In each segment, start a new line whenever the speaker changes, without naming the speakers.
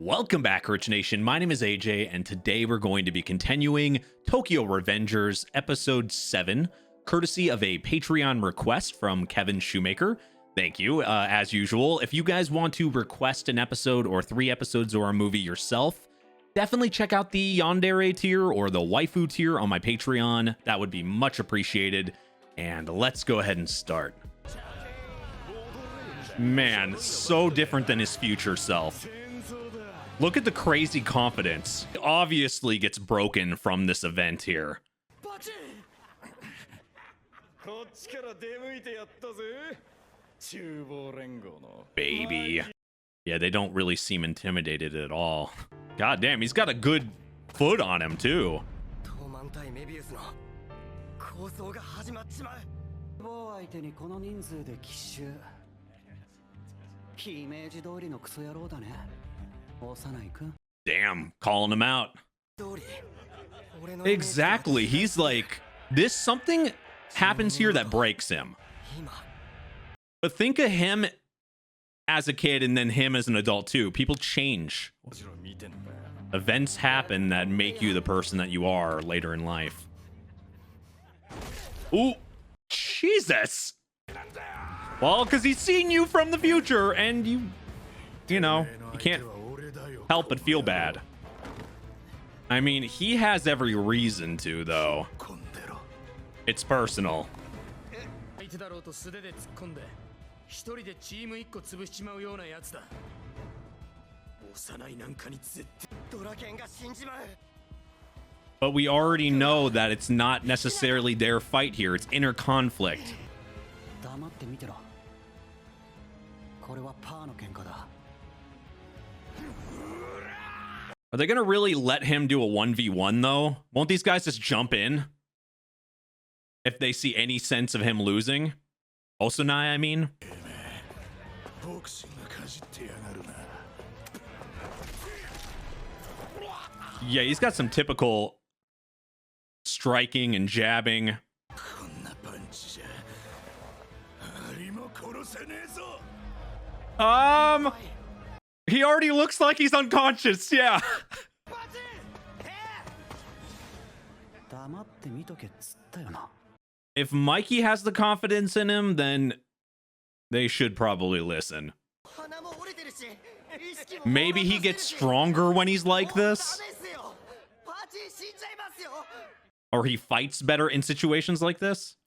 Welcome back, Rich Nation. My name is AJ, and today we're going to be continuing Tokyo Revengers Episode 7, courtesy of a Patreon request from Kevin Shumaker. Thank you. As usual, if you guys want to request an episode or 3 episodes or a movie yourself, definitely check out the Yandere tier or the Waifu tier on my Patreon. That would be much appreciated. And let's go ahead and start. Man, so different than his future self. Look at the crazy confidence. It obviously gets broken from this event here. Baby. Yeah, they don't really seem intimidated at all. God damn, he's got a good foot on him too. Damn, calling him out. Exactly. He's like, this something happens here that breaks him. But think of him as a kid and then him as an adult too. People change. Events happen that make you the person that you are later in life. Ooh, Jesus. Well, because he's seen you from the future and you know, you can't help but feel bad. I mean, he has every reason to, though. It's personal. But we already know that it's not necessarily their fight here. It's inner conflict. Are they gonna really let him do a 1v1 though? Won't these guys just jump in if they see any sense of him losing? OSANAI, I mean. Yeah, he's got some typical striking and jabbing. He already looks like he's unconscious, yeah. If Mikey has the confidence in him, then they should probably listen. Maybe he gets stronger when he's like this. Or he fights better in situations like this.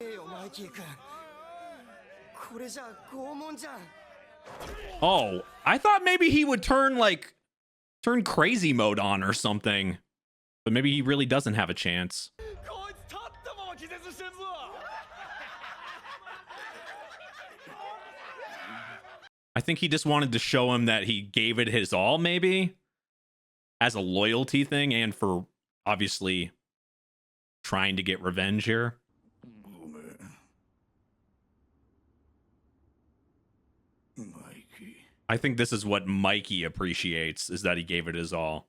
Oh, I thought maybe he would turn crazy mode on or something. But maybe he really doesn't have a chance. I think he just wanted to show him that he gave it his all, maybe. As a loyalty thing and for obviously trying to get revenge here. I think this is what Mikey appreciates, is that he gave it his all.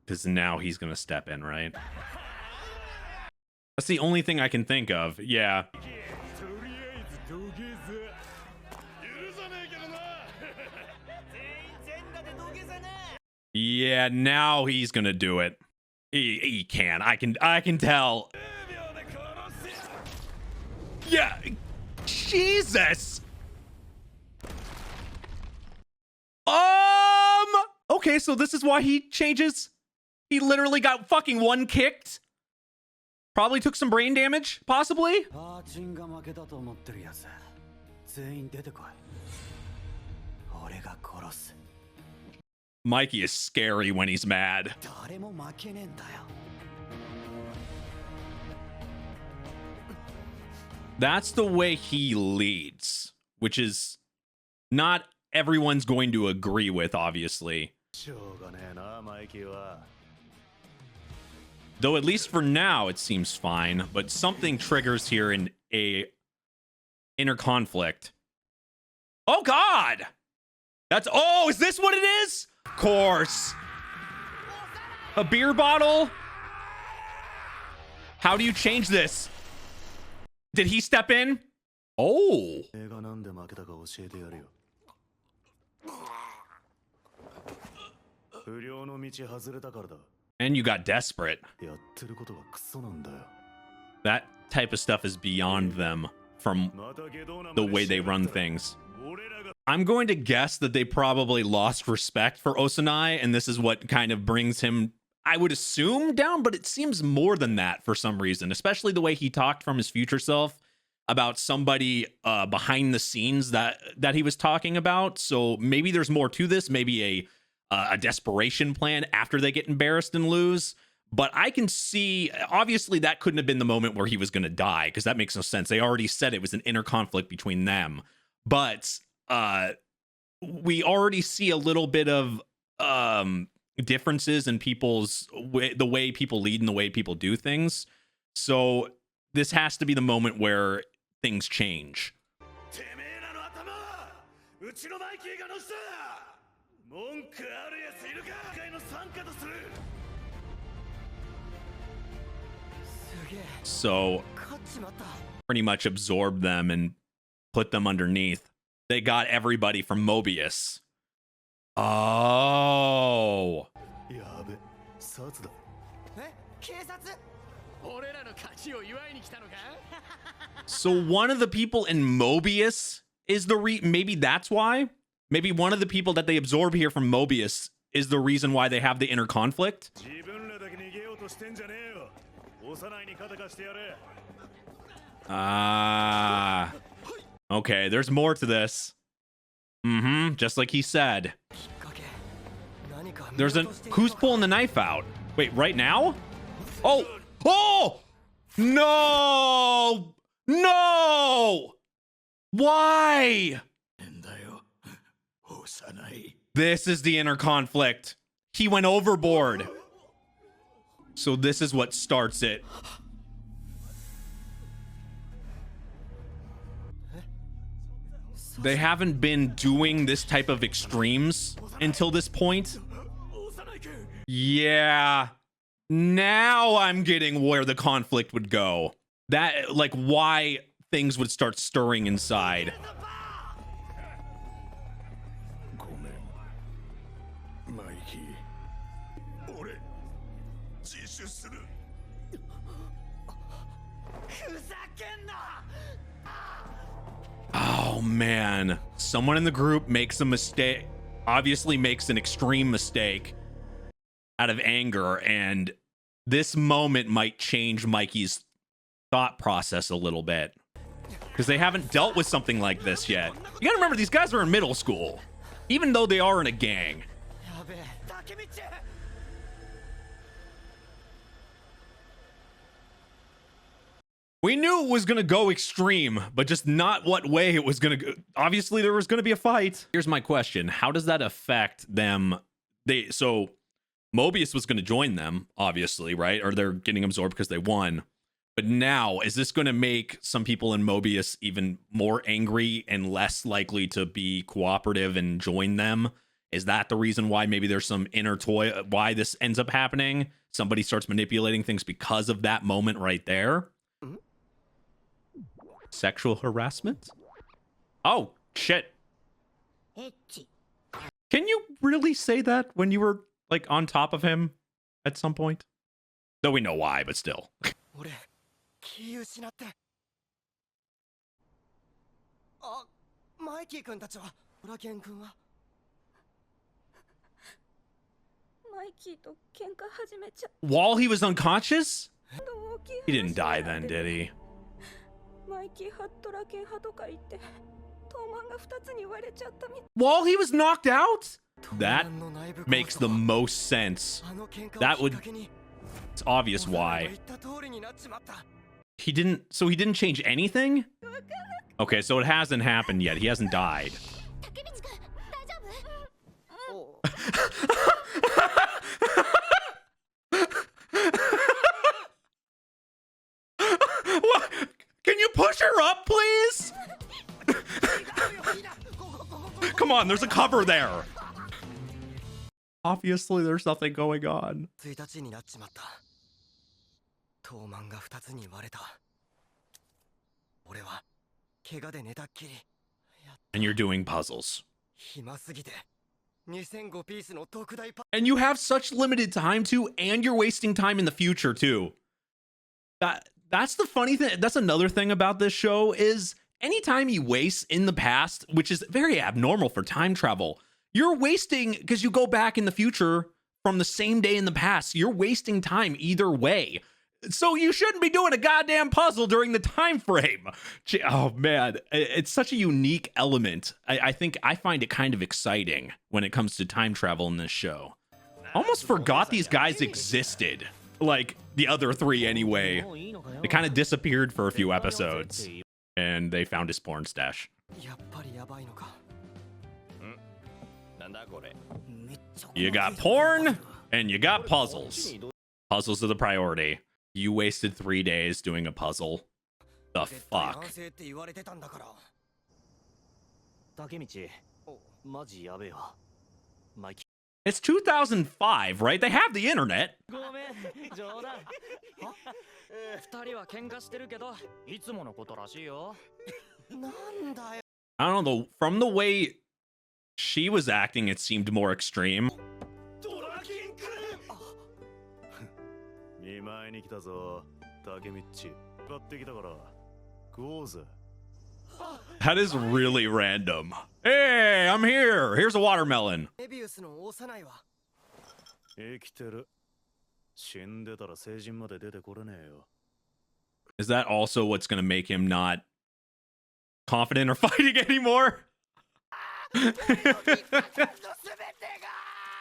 Because now he's going to step in, right? That's the only thing I can think of. Yeah. Yeah, now he's going to do it. He can. I can tell. Yeah. Jesus. Okay, so this is why he changes. He literally got fucking one kicked. Probably took some brain damage, possibly. Mikey is scary when he's mad. That's the way he leads, which is not everyone's going to agree with, obviously. Though at least for now, it seems fine, but something triggers here in a inner conflict. Oh, God! Oh, is this what it is? Of course. A beer bottle? How do you change this? Did he step in? Oh. And you got desperate. That type of stuff is beyond them from the way they run things. I'm going to guess that they probably lost respect for OSANAI, and this is what kind of brings him, I would assume, down, but it seems more than that for some reason, especially the way he talked from his future self about somebody behind the scenes that he was talking about. So maybe there's more to this, maybe a desperation plan after they get embarrassed and lose. But I can see, obviously, that couldn't have been the moment where he was going to die, because that makes no sense. They already said it was an inner conflict between them. But we already see a little bit of differences in the way people lead and the way people do things. So this has to be the moment where things change. So pretty much absorb them and put them underneath. They got everybody from Mobius. Oh. So one of the people in Mobius is maybe that's why? Maybe one of the people that they absorb here from Mobius is the reason why they have the inner conflict? Ah. Okay, there's more to this. Just like he said. Who's pulling the knife out? Wait, right now? Oh! Oh! No! No! Why? This is the inner conflict. He went overboard. So this is what starts it. They haven't been doing this type of extremes until this point. Yeah. Now I'm getting where the conflict would go. That, like, why things would start stirring inside. Oh man, someone in the group makes a mistake, obviously makes an extreme mistake out of anger, and this moment might change Mikey's thought process a little bit, because they haven't dealt with something like this yet. You gotta remember, these guys are in middle school, even though they are in a gang. We knew it was going to go extreme, but just not what way it was going to go. Obviously, there was going to be a fight. Here's my question. How does that affect them? So Mobius was going to join them, obviously, right? Or they're getting absorbed because they won. But now, is this going to make some people in Mobius even more angry and less likely to be cooperative and join them? Is that the reason why maybe there's some inner toy, why this ends up happening? Somebody starts manipulating things because of that moment right there? Sexual harassment? Oh, shit. Can you really say that when you were, like, on top of him at some point? Though we know why, but still. While he was unconscious? He didn't die then, did he? While he was knocked out? That makes the most sense. It's obvious why. He didn't change anything? Okay, so it hasn't happened yet. He hasn't died. What? Can you push her up, please? Come on, there's a cover there. Obviously, there's nothing going on. And you're doing puzzles. And you have such limited time too, and you're wasting time in the future too. That's the funny thing. That's another thing about this show is anytime you waste in the past, which is very abnormal for time travel, you're wasting because you go back in the future from the same day in the past. You're wasting time either way. So you shouldn't be doing a goddamn puzzle during the time frame. Oh man, it's such a unique element. I think I find it kind of exciting when it comes to time travel in this show. Almost forgot these guys existed. Like the other three anyway. They kind of disappeared for a few episodes. And they found his porn stash. You got porn and you got puzzles. Puzzles are the priority. You wasted 3 days doing a puzzle. The fuck? It's 2005, right? They have the internet. I don't know, from the way she was acting, it seemed more extreme. That is really random. Hey, I'm here. Here's a watermelon. Is that also what's going to make him not confident or fighting anymore?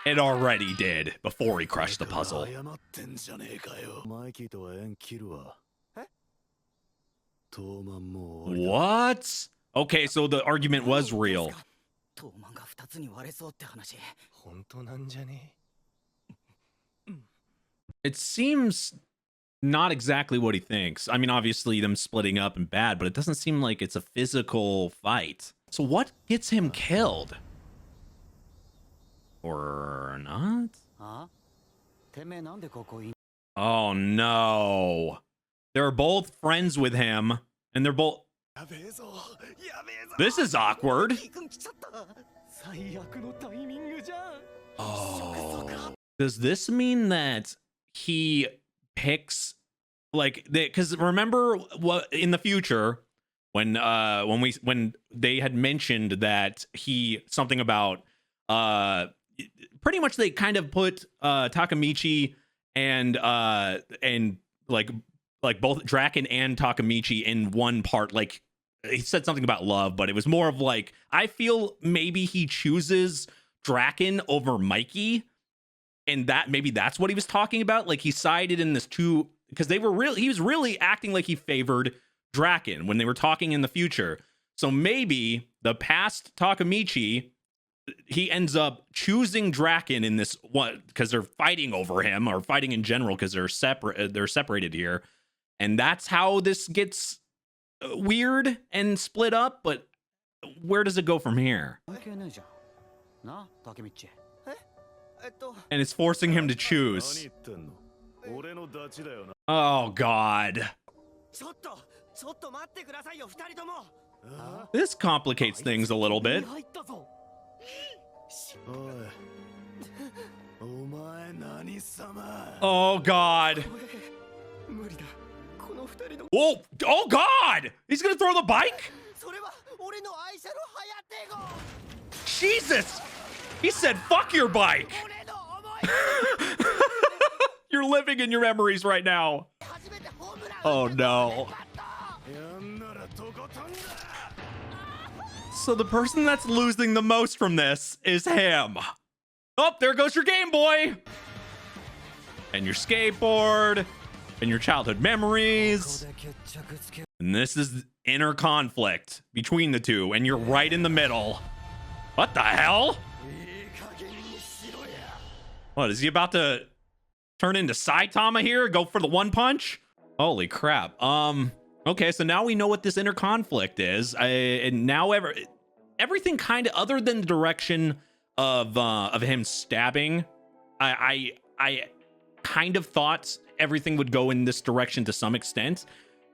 It already did before he crushed the puzzle. What? Okay, so the argument was real. It seems not exactly what he thinks. I mean, obviously them splitting up and bad, but it doesn't seem like it's a physical fight. So what gets him killed? Or not? Oh no. They're both friends with him, and they're both... This is awkward. Oh. Does this mean that he picks, like, because remember what in the future when they had mentioned that something about pretty much they kind of put Takemichi and like both Draken and Takemichi in one part. Like he said something about love, but it was more of like, I feel maybe he chooses Draken over Mikey, and that maybe that's what he was talking about. Like he sided in this two, because he was really acting like he favored Draken when they were talking in the future. So maybe the past Takemichi, he ends up choosing Draken in this one because they're fighting over him, or fighting in general because they're separated here. And that's how this gets weird and split up. But where does it go from here? And it's forcing him to choose. Oh, God. This complicates things a little bit. Oh, God. Whoa! Oh God! He's gonna throw the bike? Jesus! He said, "Fuck your bike." You're living in your memories right now. Oh no! So the person that's losing the most from this is him. Oh, there goes your Game Boy and your skateboard. And your childhood memories. And this is inner conflict between the two, and you're right in the middle. What the hell? What, is he about to turn into Saitama here? Go for the one punch? Holy crap. Okay, so now we know what this inner conflict is. And now everything kind of, other than the direction of him stabbing, I kind of thought everything would go in this direction to some extent,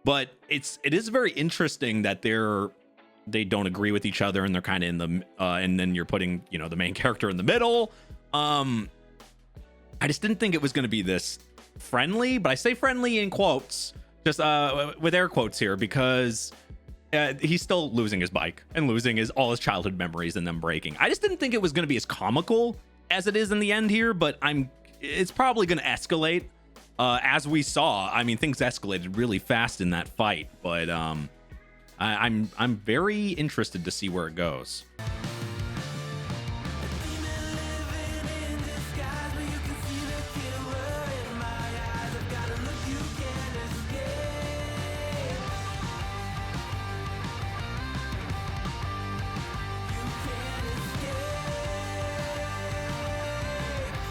but it is very interesting that they're they don't agree with each other, and they're kind of in the and then you're putting, you know, the main character in the middle. I just didn't think it was going to be this friendly, but I say friendly in quotes, just with air quotes here, because he's still losing his bike and losing all his childhood memories and them breaking. I just didn't think it was going to be as comical as it is in the end here, but it's probably going to escalate, as we saw. I mean, things escalated really fast in that fight, but I'm very interested to see where it goes.